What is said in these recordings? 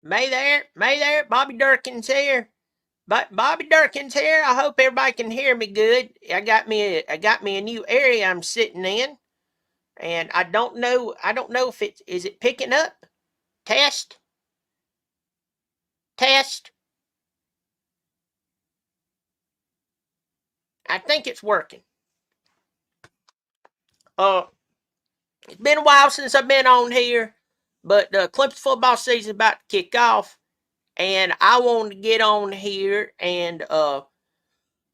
May there, Bobby Durkin's here. But Bobby Durkin's here. I hope everybody can hear me good. I got me a new area I'm sitting in, and I don't know if it picking up. Test, test. I think it's working. Uh, it's been a while since I've been on here, but the Clemson football season is about to kick off, and I wanted to get on here and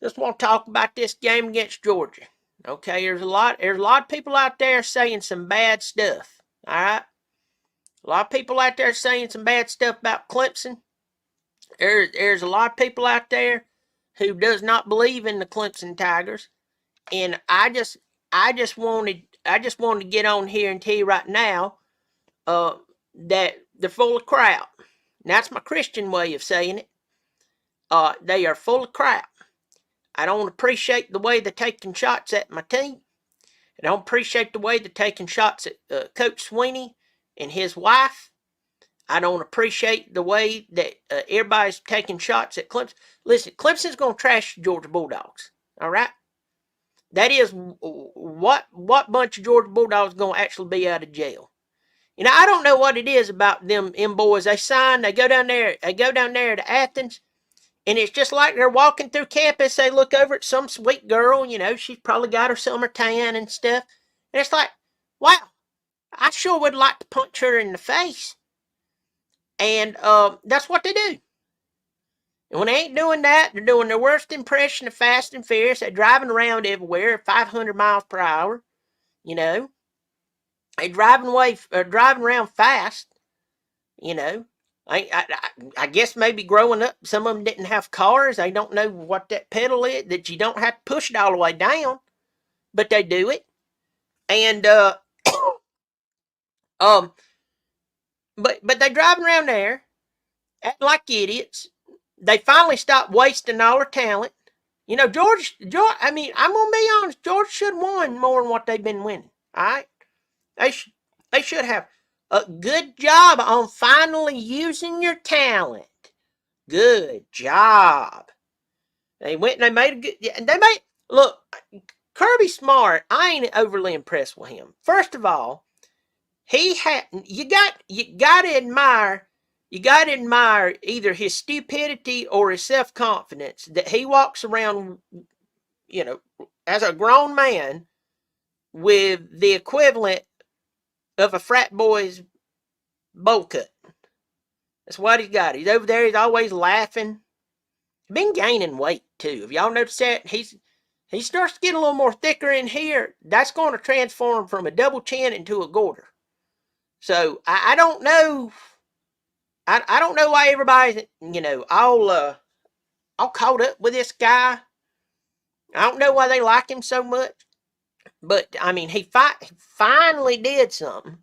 just want to talk about this game against Georgia. Okay, there's a lot of people out there saying some bad stuff. All right, a lot of people out there saying some bad stuff about Clemson. There's a lot of people out there who does not believe in the Clemson Tigers, and I just wanted to get on here and tell you right now that they're full of crap. That's my Christian way of saying it. They are full of crap. I don't appreciate the way they're taking shots at my team. I don't appreciate the way they're taking shots at Coach Sweeney and his wife. I don't appreciate the way that everybody's taking shots at Clemson. Listen, Clemson's going to trash the Georgia Bulldogs. All right? That is what bunch of Georgia Bulldogs going to actually be out of jail. I don't know what it is about them boys. They go down there to Athens, and it's just like they're walking through campus. They look over at some sweet girl, she's probably got her summer tan and stuff. And it's like, wow, I sure would like to punch her in the face. And that's what they do. And when they ain't doing that, they're doing their worst impression of Fast and Furious. They're driving around everywhere at 500 miles per hour. They driving around fast. You know, I guess maybe growing up, some of them didn't have cars. They don't know what that pedal is, that you don't have to push it all the way down, but they do it. And um, but they driving around there acting like idiots. They finally stopped wasting all their talent. George. I mean, I'm gonna be honest. George should have won more than what they've been winning. All right, they sh- they should have. A good job on finally using your talent. Good job. They went and they made a good. They made look. Kirby Smart. I ain't overly impressed with him. First of all, he had. You got to admire. You got to admire either his stupidity or his self confidence that he walks around, as a grown man with the equivalent of a frat boy's bowl cut. That's what he's got. He's over there. He's always laughing. He's been gaining weight too. If y'all notice that, he starts to get a little more thicker in here. That's going to transform from a double chin into a goiter. So I don't know. I don't know why everybody's all caught up with this guy. I don't know why they like him so much. But I mean, he finally did something.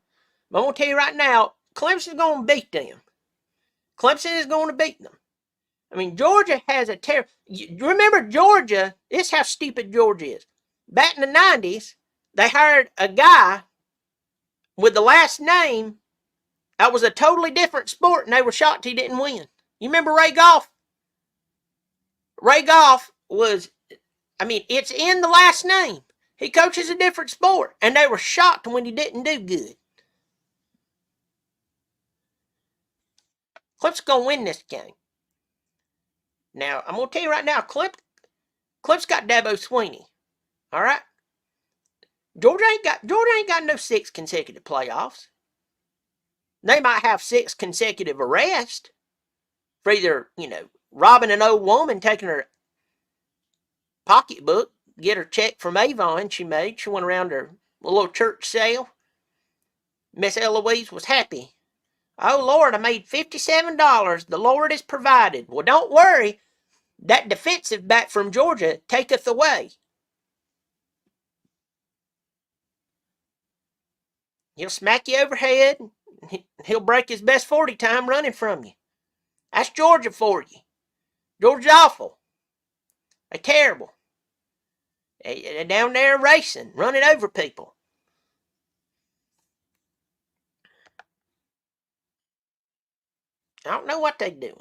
But I'm gonna tell you right now, Clemson's gonna beat them. Clemson is going to beat them. I mean, Georgia has a terrible. Remember, Georgia, this is how stupid Georgia is. Back in the 90s, they hired a guy with the last name that was a totally different sport, and they were shocked he didn't win. You remember Ray Goff? Ray Goff was, I mean, it's in the last name. He coaches a different sport, and they were shocked when he didn't do good. Clemson's going to win this game. Now, I'm going to tell you right now, Clemson got Dabo Sweeney. All right? Georgia ain't got no 6 consecutive playoffs. They might have 6 consecutive arrests for either, robbing an old woman, taking her pocketbook, get her check from Avon she made. She went around her little church sale. Miss Eloise was happy. Oh, Lord, I made $57. The Lord has provided. Well, don't worry. That defensive back from Georgia taketh away. He'll smack you overhead. He'll break his best 40 time running from you. That's Georgia for you. Georgia's awful. They're terrible. They're down there racing, running over people. I don't know what they doing.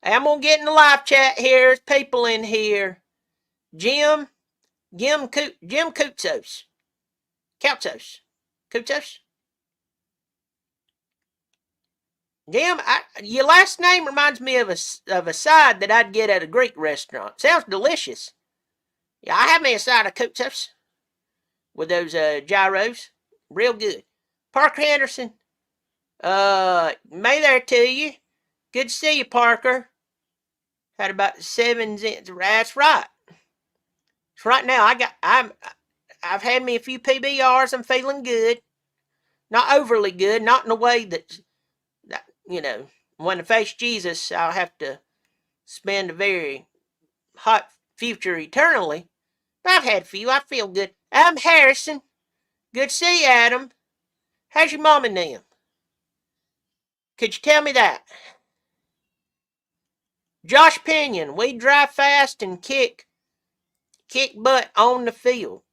I'm gonna get in the live chat here. There's people in here. Jim Koutsos. Koutsos. Jim, your last name reminds me of a side that I'd get at a Greek restaurant. Sounds delicious. Yeah, I have me a side of Koutsos with those gyros. Real good. Parker Henderson. May there to you. Good to see you, Parker. Had about 7 cents. That's right. So right now I've had me a few PBRs. I'm feeling good. Not overly good. Not in a way that when I face Jesus, I'll have to spend a very hot future eternally. But I've had a few. I feel good. Adam Harrison. Good to see you, Adam. How's your mom and them? Could you tell me that? Josh Pinion. We drive fast and kick butt on the field.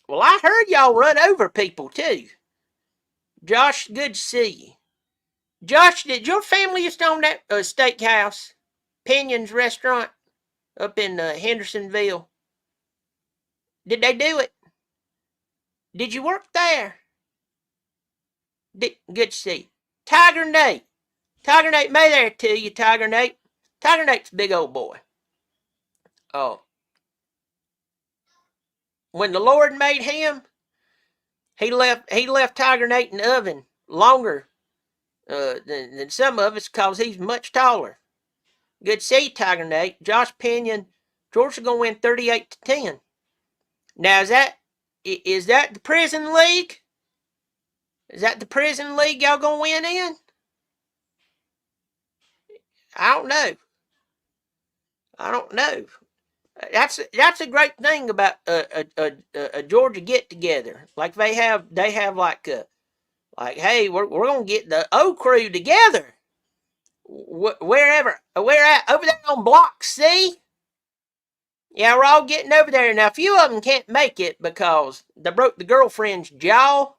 Well, I heard y'all run over people too. Josh, good to see you. Josh, did your family used to own that steakhouse, Pinion's Restaurant, up in Hendersonville? Did they do it? Did you work there? Good to see you. Tiger Nate. Tiger Nate, may there to you, Tiger Nate. Tiger Nate's a big old boy. Oh. When the Lord made him, he left Tiger Nate in the oven longer than some of us because he's much taller. Good to see you, Tiger Nate. Josh Pinion, Georgia's going to win 38-10. Now, is that the prison league? Is that the prison league y'all going to win in? I don't know. That's a great thing about a Georgia get together. Like they have like hey, we're gonna get the O crew together. Wherever we're at over there on Block C. Yeah, we're all getting over there. Now, a few of them can't make it because they broke the girlfriend's jaw.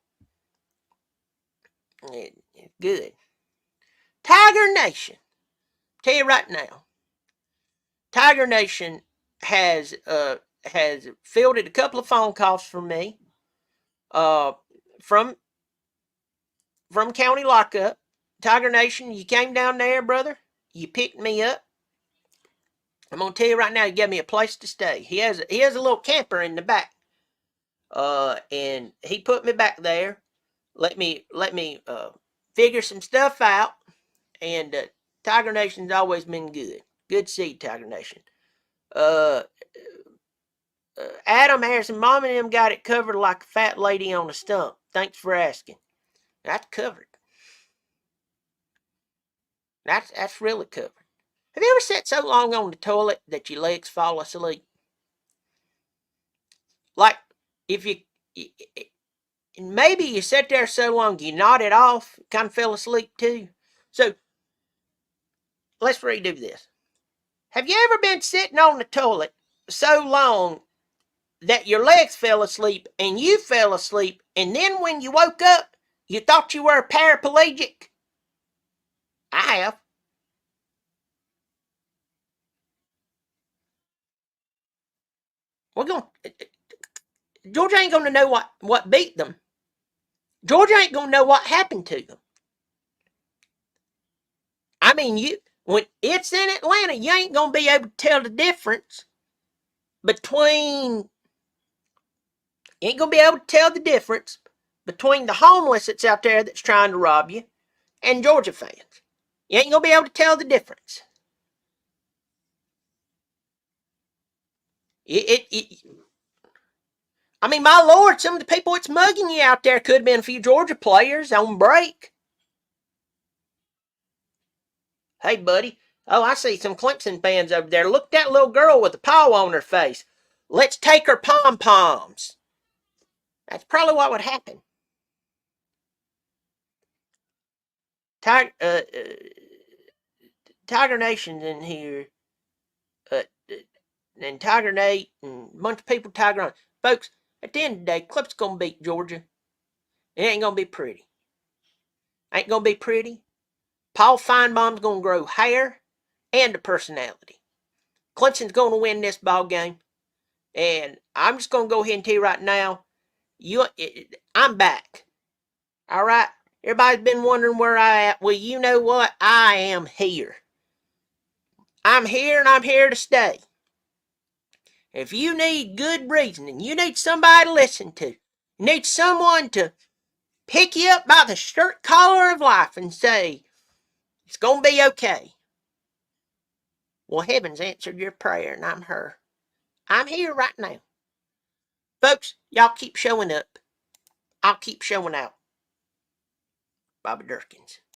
Good. Tiger Nation. Tell you right now, Tiger Nation has fielded a couple of phone calls from me from county lockup. Tiger Nation, you came down there, brother. You picked me up. I'm gonna tell you right now, you gave me a place to stay. He has a little camper in the back, and he put me back there. Let me figure some stuff out. And Tiger Nation's always been good. Good to see you, Tiger Nation. Adam Harrison, Mom and them got it covered like a fat lady on a stump. Thanks for asking. That's covered. That's really covered. Have you ever sat so long on the toilet that your legs fall asleep? Like, if maybe you sat there so long you nodded off, kind of fell asleep too. So, let's redo this. Have you ever been sitting on the toilet so long that your legs fell asleep and you fell asleep, and then when you woke up, you thought you were a paraplegic? I have. We're going. Georgia ain't going to know what beat them. Georgia ain't going to know what happened to them. I mean, when it's in Atlanta, you ain't going to be able to tell the difference between. You ain't going to be able to tell the difference between the homeless that's out there that's trying to rob you and Georgia fans. You ain't going to be able to tell the difference. I mean, my Lord, some of the people that's mugging you out there could have been a few Georgia players on break. Hey, buddy. Oh, I see some Clemson fans over there. Look at that little girl with a paw on her face. Let's take her pom-poms. That's probably what would happen. Tiger Nation's in here. And Tiger Nate and a bunch of people Tiger on. Folks, at the end of the day, Clemson's going to beat Georgia. It ain't going to be pretty. Ain't going to be pretty. Paul Feinbaum's going to grow hair and a personality. Clemson's going to win this ball game. And I'm just going to go ahead and tell you right now, I'm back. All right? Everybody's been wondering where I at. Well, you know what? I am here. I'm here and I'm here to stay. If you need good reasoning, you need somebody to listen to, you need someone to pick you up by the shirt collar of life and say, it's going to be okay. Well, heaven's answered your prayer, and I'm her. I'm here right now. Folks, y'all keep showing up. I'll keep showing out. Bobby Durkins.